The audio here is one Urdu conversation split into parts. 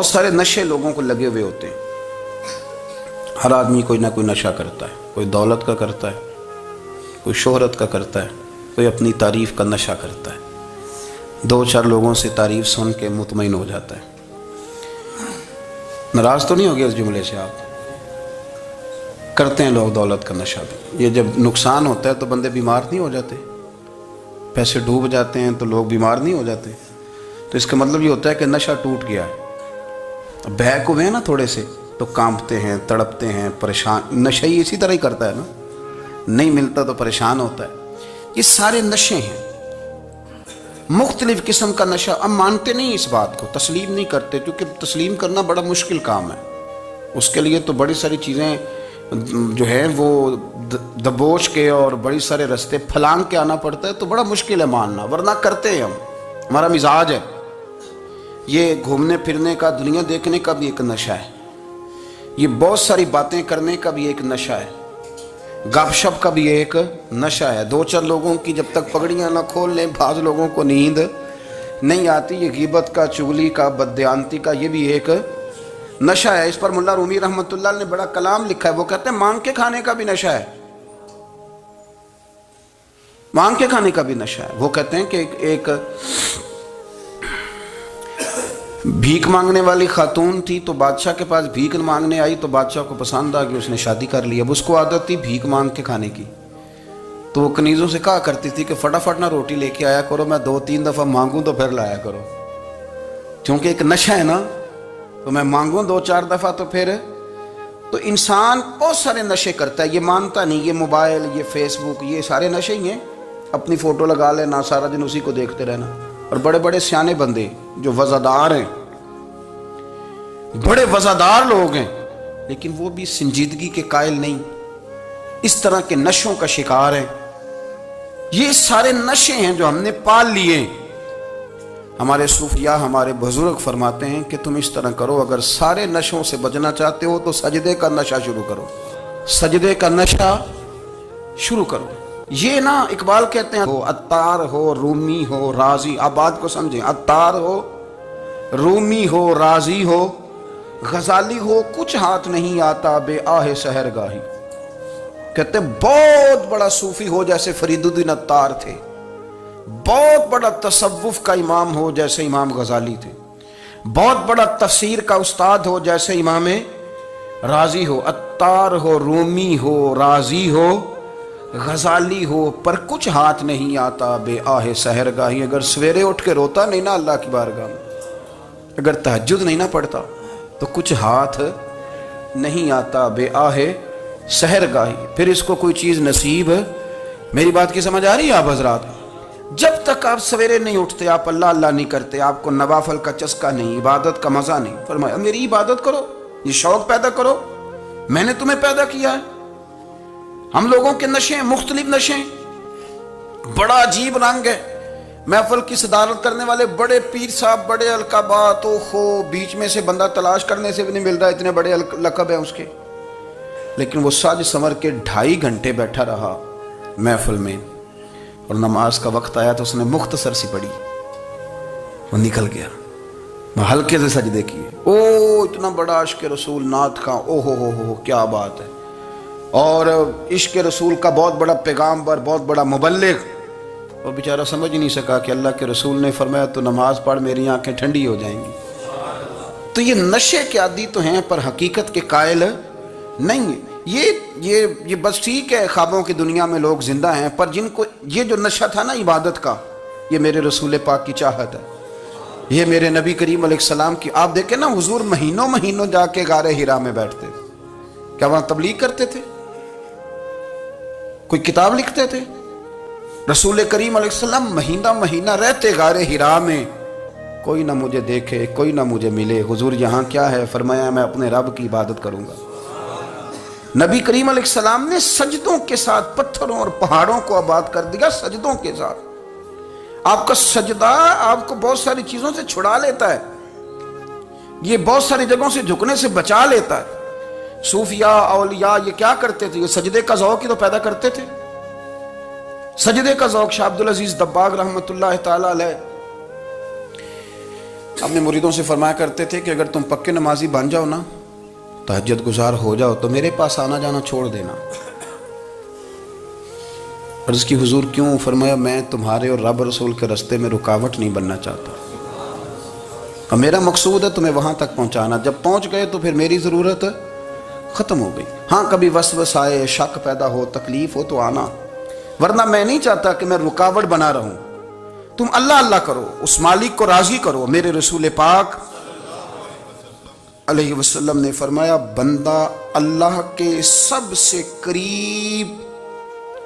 بہت سارے نشے لوگوں کو لگے ہوئے ہوتے ہیں. ہر آدمی کوئی نہ کوئی نشہ کرتا ہے. کوئی دولت کا کرتا ہے, کوئی شہرت کا کرتا ہے, کوئی اپنی تعریف کا نشہ کرتا ہے. دو چار لوگوں سے تعریف سن کے مطمئن ہو جاتا ہے. ناراض تو نہیں ہو گیا اس جملے سے آپ؟ کرتے ہیں لوگ دولت کا نشہ بھی. یہ جب نقصان ہوتا ہے تو بندے بیمار نہیں ہو جاتے؟ پیسے ڈوب جاتے ہیں تو لوگ بیمار نہیں ہو جاتے؟ تو اس کا مطلب یہ ہوتا ہے کہ نشہ ٹوٹ گیا ہے. بہک ہوئے ہیں نا تھوڑے سے تو کانپتے ہیں, تڑپتے ہیں, پریشان. نشہ ہی اسی طرح ہی کرتا ہے نا, نہیں ملتا تو پریشان ہوتا ہے. یہ سارے نشے ہیں, مختلف قسم کا نشہ. ہم مانتے نہیں اس بات کو, تسلیم نہیں کرتے, کیونکہ تسلیم کرنا بڑا مشکل کام ہے. اس کے لیے تو بڑی ساری چیزیں جو ہیں وہ دبوچ کے اور بڑی سارے رستے پھلانگ کے آنا پڑتا ہے. تو بڑا مشکل ہے ماننا, ورنہ کرتے ہیں ہم. ہمارا مزاج ہے. یہ گھومنے پھرنے کا, دنیا دیکھنے کا بھی ایک نشہ ہے. یہ بہت ساری باتیں کرنے کا بھی ایک نشہ ہے. گپ شپ کا بھی ایک نشہ ہے. دو چار لوگوں کی جب تک پگڑیاں نہ کھول لیں, بعض لوگوں کو نیند نہیں آتی. یہ غیبت کا, چغلی کا, بددیانتی کا, یہ بھی ایک نشہ ہے. اس پر ملا رومی رحمۃ اللہ نے بڑا کلام لکھا ہے. وہ کہتے ہیں مانگ کے کھانے کا بھی نشہ ہے. مانگ کے کھانے کا بھی نشہ ہے. وہ کہتے ہیں کہ ایک بھیک مانگنے والی خاتون تھی, تو بادشاہ کے پاس بھیک مانگنے آئی, تو بادشاہ کو پسند آ گئی, اس نے شادی کر لی. اب اس کو عادت تھی بھیک مانگ کے کھانے کی, تو وہ کنیزوں سے کہا کرتی تھی کہ فٹافٹ نہ روٹی لے کے آیا کرو, میں 2-3 دفعہ مانگوں تو پھر لایا کرو. کیونکہ ایک نشہ ہے نا, تو میں مانگوں 2-4 دفعہ تو پھر. تو انسان بہت سارے نشے کرتا ہے, یہ مانتا نہیں. یہ موبائل, یہ فیس بک, یہ سارے نشے ہی ہیں. اپنی فوٹو لگا لینا, سارا دن اسی کو دیکھتے رہنا. اور بڑے بڑے سیانے بندے جو وزادار ہیں, بڑے وزادار لوگ ہیں, لیکن وہ بھی سنجیدگی کے قائل نہیں, اس طرح کے نشوں کا شکار ہیں. یہ سارے نشے ہیں جو ہم نے پال لیے. ہمارے صوفیاء, ہمارے بزرگ فرماتے ہیں کہ تم اس طرح کرو, اگر سارے نشوں سے بچنا چاہتے ہو تو سجدے کا نشہ شروع کرو. سجدے کا نشہ شروع کرو. یہ نا اقبال کہتے ہیں, ہو عطار ہو, رومی ہو, رازی. آپ بات کو سمجھیں, عطار ہو, رومی ہو, رازی ہو, غزالی ہو, کچھ ہاتھ نہیں آتا بے آہ سحر گاہی. کہتے ہیں بہت بڑا صوفی ہو جیسے فرید الدین عطار تھے, بہت بڑا تصوف کا امام ہو جیسے امام غزالی تھے, بہت بڑا تفسیر کا استاد ہو جیسے امام رازی ہو. عطار ہو, رومی ہو, رازی ہو, غزالی ہو, پر کچھ ہاتھ نہیں آتا بے آہ سحر گاہی. اگر سویرے اٹھ کے روتا نہیں نا اللہ کی بارگاہ میں, اگر تہجد نہیں نہ پڑھتا, تو کچھ ہاتھ نہیں آتا بے آہ سحر گاہی. پھر اس کو کوئی چیز نصیب. میری بات کی سمجھ آ رہی ہے آپ حضرات؟ جب تک آپ سویرے نہیں اٹھتے, آپ اللہ اللہ نہیں کرتے, آپ کو نوافل کا چسکا نہیں, عبادت کا مزہ نہیں. فرمایا میری عبادت کرو, یہ شوق پیدا کرو, میں نے تمہیں پیدا کیا ہے. ہم لوگوں کے نشے ہیں, مختلف نشے ہیں, بڑا عجیب رنگ ہے. محفل کی صدارت کرنے والے بڑے پیر صاحب, بڑے القابات, بیچ میں سے بندہ تلاش کرنے سے بھی نہیں مل رہا, اتنے بڑے لقب ہیں اس کے. لیکن وہ سج سنور کے 2.5 گھنٹے بیٹھا رہا محفل میں, اور نماز کا وقت آیا تو اس نے مختصر سی پڑھی, وہ نکل گیا. ہلکے سے سجدے کیے. اتنا بڑا عشق رسول, نعت خواں, ہو کیا بات ہے. اور عشق رسول کا بہت بڑا پیغامبر, بہت بڑا مبلغ. وہ بیچارہ سمجھ نہیں سکا کہ اللہ کے رسول نے فرمایا تو نماز پڑھ, میری آنکھیں ٹھنڈی ہو جائیں گی. تو یہ نشے کے عادی تو ہیں, پر حقیقت کے قائل نہیں. یہ بس ٹھیک ہے, خوابوں کی دنیا میں لوگ زندہ ہیں, پر جن کو یہ جو نشہ تھا نا عبادت کا, یہ میرے رسول پاک کی چاہت ہے, یہ میرے نبی کریم علیہ السلام کی. آپ دیکھیں نا, حضور مہینوں جا کے غار حرا میں بیٹھتے. کیا وہاں تبلیغ کرتے تھے؟ کوئی کتاب لکھتے تھے؟ رسول کریم علیہ السلام مہینہ رہتے غار حرا میں. کوئی نہ مجھے دیکھے, کوئی نہ مجھے ملے. حضور یہاں کیا ہے؟ فرمایا میں اپنے رب کی عبادت کروں گا. نبی کریم علیہ السلام نے سجدوں کے ساتھ پتھروں اور پہاڑوں کو آباد کر دیا, سجدوں کے ساتھ. آپ کا سجدہ آپ کو بہت ساری چیزوں سے چھڑا لیتا ہے, یہ بہت ساری جگہوں سے جھکنے سے بچا لیتا ہے. صوفیاء, اولیاء یہ کیا کرتے تھے؟ یہ سجدے کا ذوق ہی تو پیدا کرتے تھے. سجدے کا ذوق. شاہ عبدالعزیز دباغ رحمۃ اللہ تعالی علیہ اپنے مریدوں سے فرمایا کرتے تھے کہ اگر تم پکے نمازی بن جاؤ نا، تہجد گزار ہو جاؤ، تو میرے پاس آنا جانا چھوڑ دینا۔ عرض کی حضور کیوں؟ فرمایا میں تمہارے اور رب رسول کے راستے میں رکاوٹ نہیں بننا چاہتا، اور میرا مقصود ہے تمہیں وہاں تک پہنچانا۔ جب پہنچ گئے تو پھر میری ضرورت ختم ہو گئی۔ ہاں کبھی وسوس آئے، شک پیدا ہو، تکلیف ہو تو آنا، ورنہ میں نہیں چاہتا کہ میں رکاوٹ بنا رہوں۔ تم اللہ اللہ کرو، اس مالک کو راضی کرو۔ میرے رسول پاک علیہ وسلم نے فرمایا بندہ اللہ کے سب سے قریب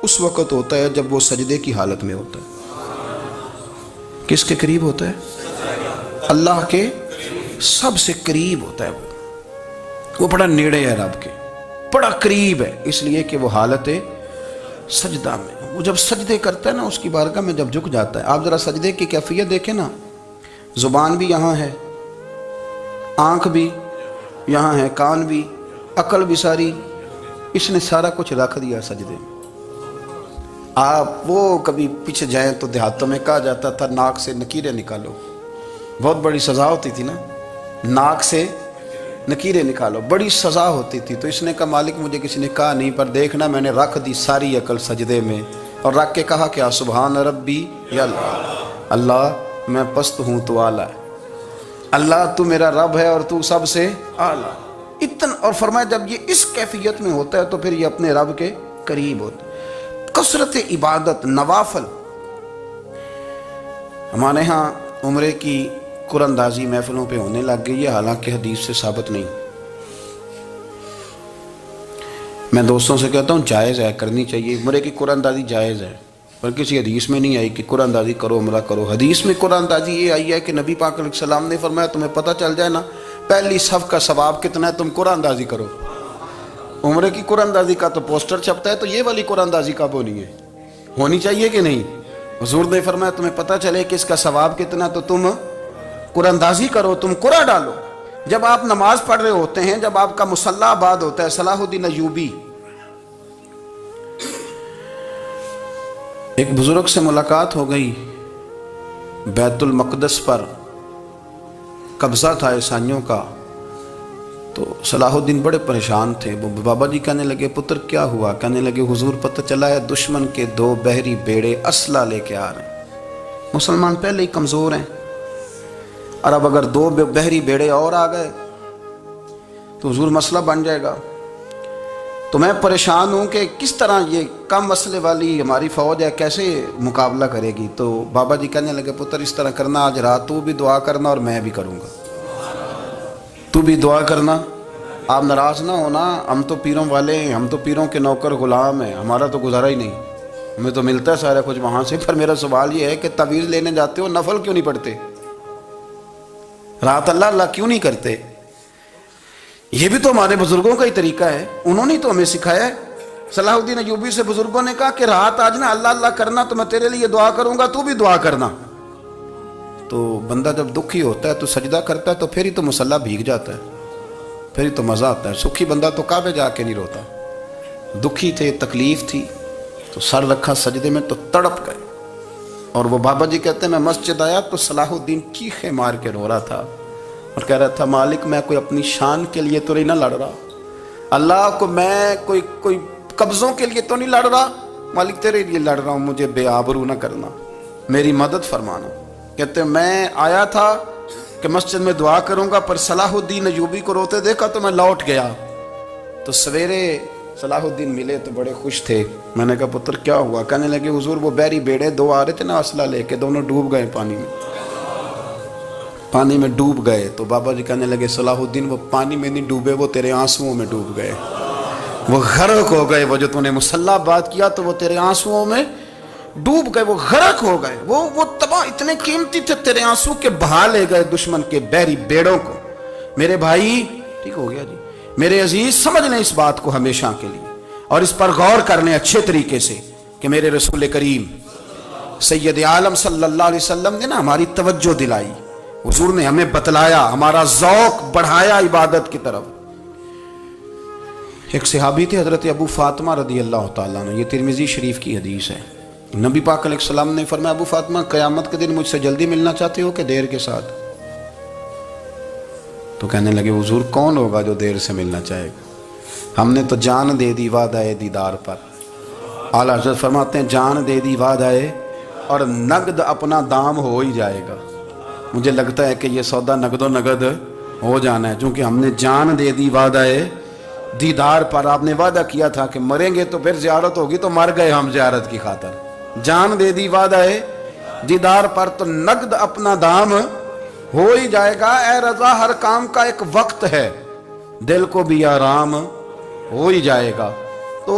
اس وقت ہوتا ہے جب وہ سجدے کی حالت میں ہوتا ہے۔ کس کے قریب ہوتا ہے؟ اللہ کے سب سے قریب ہوتا ہے۔ وہ بڑا نیڑے ہے رب کے، بڑا قریب ہے، اس لیے کہ وہ حالت سجدہ میں۔ وہ جب سجدے کرتا ہے نا، اس کی بارگاہ میں جب جھک جاتا ہے، آپ ذرا سجدے کی کیفیت دیکھیں نا، زبان بھی یہاں ہے، آنکھ بھی یہاں ہے، کان بھی، عقل بھی ساری، اس نے سارا کچھ رکھ دیا سجدے میں۔ آپ وہ کبھی پیچھے جائیں تو دیہاتوں میں کہا جاتا تھا ناک سے نکیریں نکالو، بہت بڑی سزا ہوتی تھی نا، ناک سے نکیریں نکالو، بڑی سزا ہوتی تھی۔ تو اس نے کہا مالک مجھے کسی نے کہا نہیں، پر دیکھنا میں نے رکھ دی ساری عقل سجدے میں، اور رکھ کے کہا کیا؟ سبحان ربی یا اللہ، اللہ میں پست ہوں تو اعلیٰ ہے، اللہ تو میرا رب ہے اور تو سب سے اعلیٰ اتنا۔ اور فرمایا جب یہ اس کیفیت میں ہوتا ہے تو پھر یہ اپنے رب کے قریب ہوتا ہے۔ کثرت عبادت، نوافل۔ ہمارے ہاں عمرے کی قرآن اندازی محفلوں پہ ہونے لگ گئی ہے، حالانکہ حدیث سے ثابت نہیں۔ میں دوستوں سے کہتا ہوں جائز ہے، کرنی چاہیے، عمرے کی قرآن اندازی جائز ہے، پر کسی حدیث میں نہیں آئی کہ قرآن اندازی کرو عمرہ کرو۔ حدیث میں قرآن اندازی یہ آئی ہے کہ نبی پاک علیہ السلام نے فرمایا تمہیں پتہ چل جائے نا پہلی صف کا ثواب کتنا ہے، تم قرآن اندازی کرو۔ عمرے کی قرآن اندازی کا تو پوسٹر چھپتا ہے، تو یہ والی قرآن اندازی کب ہونی ہے؟ ہونی چاہیے کہ نہیں؟ حضور نے فرمایا تمہیں پتہ چلے کہ اس کا ثواب کتنا، تو تم قرآن اندازی کرو، تم قرآن ڈالو۔ جب آپ نماز پڑھ رہے ہوتے ہیں، جب آپ کا مصلی آباد ہوتا ہے، صلاح الدین ایوبی ایک بزرگ سے ملاقات ہو گئی، بیت المقدس پر قبضہ تھا عیسائیوں کا، تو صلاح الدین بڑے پریشان تھے۔ وہ بابا جی کہنے لگے پتر کیا ہوا؟ کہنے لگے حضور پتہ چلا ہے دشمن کے 2 بحری بیڑے اسلحہ لے کے آ رہے ہیں، مسلمان پہلے ہی کمزور ہیں، اور اب اگر 2 بحری بیڑے اور آ گئے تو حضور مسئلہ بن جائے گا۔ تو میں پریشان ہوں کہ کس طرح یہ کم مسئلے والی ہماری فوج ہے کیسے مقابلہ کرے گی۔ تو بابا جی کہنے لگے پتر اس طرح کرنا، آج رات تو بھی دعا کرنا اور میں بھی کروں گا، تو بھی دعا کرنا، آپ ناراض نہ ہونا، ہم تو پیروں والے ہیں، ہم تو پیروں کے نوکر غلام ہیں، ہمارا تو گزارا ہی نہیں، ہمیں تو ملتا ہے سارا کچھ وہاں سے۔ پر میرا سوال یہ ہے کہ تعویذ لینے جاتے ہو نفل کیوں نہیں پڑھتے؟ رات اللہ اللہ کیوں نہیں کرتے؟ یہ بھی تو ہمارے بزرگوں کا ہی طریقہ ہے، انہوں نے تو ہمیں سکھایا ہے۔ صلاح الدین ایوبی سے بزرگوں نے کہا کہ رات آج نا اللہ اللہ کرنا، تو میں تیرے لیے دعا کروں گا، تو بھی دعا کرنا۔ تو بندہ جب دکھی ہوتا ہے تو سجدہ کرتا ہے، تو پھر ہی تو مصلی بھیگ جاتا ہے، پھر ہی تو مزہ آتا ہے۔ سکھی بندہ تو کعبے جا کے نہیں روتا، دکھی تھے، تکلیف تھی، تو سر رکھا سجدے میں تو تڑپ گئے۔ اور وہ بابا جی کہتے ہیں میں مسجد آیا تو صلاح الدین چیخے مار کے رو رہا تھا اور کہہ رہا تھا مالک میں کوئی اپنی شان کے لیے تو نہیں نہ لڑ رہا، اللہ کو میں کوئی قبضوں کے لیے تو نہیں لڑ رہا، مالک تیرے لیے لڑ رہا ہوں، مجھے بے آبرو نہ کرنا، میری مدد فرمانا۔ کہتے ہیں میں آیا تھا کہ مسجد میں دعا کروں گا، پر صلاح الدین ایوبی کو روتے دیکھا تو میں لوٹ گیا۔ تو سویرے صلاح الدین ملے تو بڑے خوش تھے۔ میں نے کہا پتر کیا ہوا؟ کہنے لگے حضور وہ بحری بیڑے 2 آ رہے تھے نا اسلحہ لے کے، دونوں ڈوب گئے پانی میں ڈوب گئے۔ تو بابا جی کہنے لگے صلاح الدین وہ پانی میں نہیں ڈوبے، وہ تیرے آنسوؤں میں ڈوب گئے، وہ غرق ہو گئے، وہ جو تو نے مصلی بات کیا تو وہ تیرے آنسوؤں میں ڈوب گئے، وہ غرق ہو گئے، وہ تباہ، اتنے قیمتی تھے تیرے آنسو کے بہا لے گئے دشمن کے بحری بیڑوں کو۔ میرے بھائی ٹھیک ہو گیا جی، میرے عزیز سمجھ لیں اس بات کو ہمیشہ کے لیے، اور اس پر غور کر لیں اچھے طریقے سے کہ میرے رسول کریم سید عالم صلی اللہ علیہ وسلم نے نا ہماری توجہ دلائی، حضور نے ہمیں بتلایا، ہمارا ذوق بڑھایا عبادت کی طرف۔ ایک صحابی تھے حضرت ابو فاطمہ رضی اللہ تعالیٰ عنہ، یہ ترمذی شریف کی حدیث ہے۔ نبی پاک علیہ السلام نے فرمایا ابو فاطمہ قیامت کے دن مجھ سے جلدی ملنا چاہتے ہو کہ دیر کے ساتھ؟ تو کہنے لگے حضور کون ہوگا جو دیر سے ملنا چاہے گا؟ ہم نے تو جان دے دی وعدہ دیدار پر۔ اعلیٰ حضرت فرماتے ہیں جان دے دی وعدہ اور نقد اپنا دام ہو ہی جائے گا۔ مجھے لگتا ہے کہ یہ سودا نقد و نقد ہو جانا ہے، چونکہ ہم نے جان دے دی وعدہ دیدار پر۔ آپ نے وعدہ کیا تھا کہ مریں گے تو پھر زیارت ہوگی، تو مر گئے ہم زیارت کی خاطر۔ جان دے دی وعدہ دیدار پر تو نقد اپنا دام ہو ہی جائے گا۔ اے رضا ہر کام کا ایک وقت ہے، دل کو بھی آرام ہو ہی جائے گا۔ تو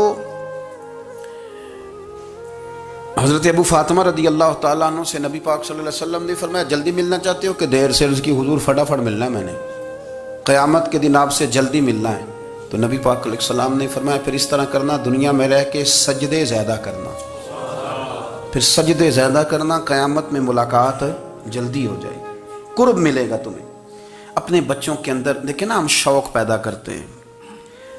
حضرت ابو فاطمہ رضی اللہ تعالیٰ عنہ سے نبی پاک صلی اللہ علیہ وسلم نے فرمایا جلدی ملنا چاہتے ہو کہ دیر سے؟ عرض کی حضور فٹافٹ ملنا ہے، میں نے قیامت کے دن آپ سے جلدی ملنا ہے۔ تو نبی پاک علیہ السلام نے فرمایا پھر اس طرح کرنا، دنیا میں رہ کے سجدے زیادہ کرنا، پھر سجدے زیادہ کرنا، قیامت میں ملاقات جلدی ہو جائے گی، قرب ملے گا تمہیں۔ اپنے بچوں کے اندر دیکھیں نا، ہم شوق پیدا کرتے ہیں،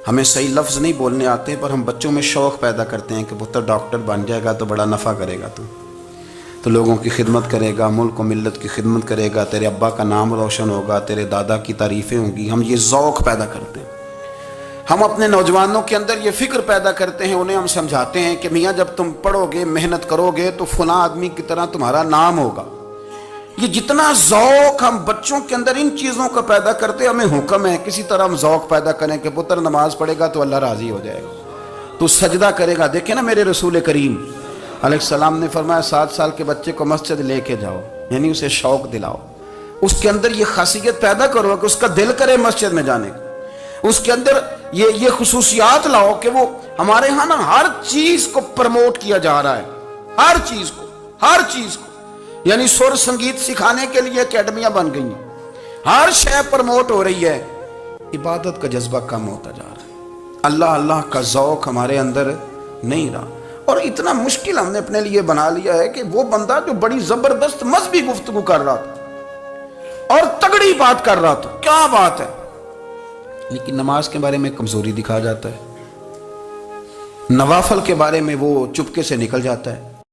ہمیں صحیح لفظ نہیں بولنے آتے پر ہم بچوں میں شوق پیدا کرتے ہیں کہ پتر ڈاکٹر بن جائے گا تو بڑا نفع کرے گا، تو لوگوں کی خدمت کرے گا، ملک و ملت کی خدمت کرے گا، تیرے ابا کا نام روشن ہوگا، تیرے دادا کی تعریفیں ہوں گی۔ ہم یہ ذوق پیدا کرتے ہیں۔ ہم اپنے نوجوانوں کے اندر یہ فکر پیدا کرتے ہیں، انہیں ہم سمجھاتے ہیں کہ میاں جب تم پڑھو گے، محنت کرو گے تو فلاں آدمی کی طرح تمہارا نام ہوگا۔ یہ جتنا ذوق ہم بچوں کے اندر ان چیزوں کا پیدا کرتے، ہمیں حکم ہے کسی طرح ہم ذوق پیدا کریں کہ پتر نماز پڑھے گا تو اللہ راضی ہو جائے گا، تو سجدہ کرے گا۔ دیکھیں نا میرے رسول کریم علیہ السلام نے فرمایا 7 سال کے بچے کو مسجد لے کے جاؤ، یعنی اسے شوق دلاؤ، اس کے اندر یہ خاصیت پیدا کرو کہ اس کا دل کرے مسجد میں جانے کا، اس کے اندر یہ خصوصیات لاؤ کہ وہ ہمارے ہاں نا ہر چیز کو پروموٹ کیا جا رہا ہے، ہر چیز کو، یعنی سر سنگیت سکھانے کے لیے اکیڈمیاں بن گئی ہیں، ہر شے پروموٹ ہو رہی ہے، عبادت کا جذبہ کم ہوتا جا رہا ہے، اللہ کا ذوق ہمارے اندر نہیں رہا۔ اور اتنا مشکل ہم نے اپنے لیے بنا لیا ہے کہ وہ بندہ جو بڑی زبردست مذہبی گفتگو کر رہا تھا اور تگڑی بات کر رہا تھا، کیا بات ہے، لیکن نماز کے بارے میں کمزوری دکھا جاتا ہے، نوافل کے بارے میں وہ چپکے سے نکل جاتا ہے،